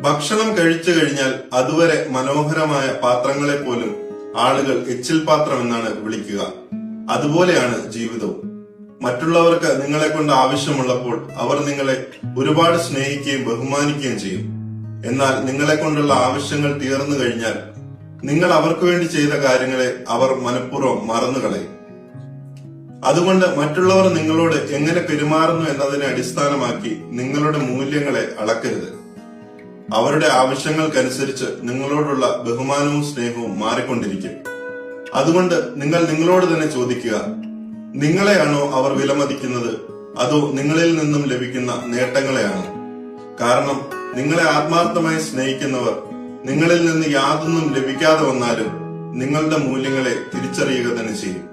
ഭക്ഷണം കഴിച്ചു കഴിഞ്ഞാൽ അതുവരെ മനോഹരമായ പാത്രങ്ങളെ പോലും ആളുകൾ എച്ചിൽ പാത്രം എന്നാണ് വിളിക്കുക. അതുപോലെയാണ് ജീവിതവും. മറ്റുള്ളവർക്ക് നിങ്ങളെ കൊണ്ട് ആവശ്യമുള്ളപ്പോൾ അവർ നിങ്ങളെ ഒരുപാട് സ്നേഹിക്കുകയും ബഹുമാനിക്കുകയും ചെയ്യും. എന്നാൽ നിങ്ങളെ കൊണ്ടുള്ള ആവശ്യങ്ങൾ തീർന്നു കഴിഞ്ഞാൽ നിങ്ങൾ അവർക്ക് വേണ്ടി ചെയ്ത കാര്യങ്ങളെ അവർ മനഃപൂർവ്വം മറന്നുകളയും. അതുകൊണ്ട് മറ്റുള്ളവർ നിങ്ങളോട് എങ്ങനെ പെരുമാറുന്നു എന്നതിനെ അടിസ്ഥാനമാക്കി നിങ്ങളുടെ മൂല്യങ്ങളെ അളക്കരുത്. അവരുടെ ആവശ്യങ്ങൾക്കനുസരിച്ച് നിങ്ങളോടുള്ള ബഹുമാനവും സ്നേഹവും മാറിക്കൊണ്ടിരിക്കും. അതുകൊണ്ട് നിങ്ങൾ നിങ്ങളോട് തന്നെ ചോദിക്കുക, നിങ്ങളെയാണോ അവർ വിലമതിക്കുന്നത്, അതോ നിങ്ങളിൽ നിന്നും ലഭിക്കുന്ന നേട്ടങ്ങളെയാണോ? കാരണം നിങ്ങളെ ആത്മാർത്ഥമായി സ്നേഹിക്കുന്നവർ നിങ്ങളിൽ നിന്ന് യാതൊന്നും ലഭിക്കാതെ വന്നാലും നിങ്ങളുടെ മൂല്യങ്ങളെ തിരിച്ചറിയുക തന്നെ ചെയ്യും.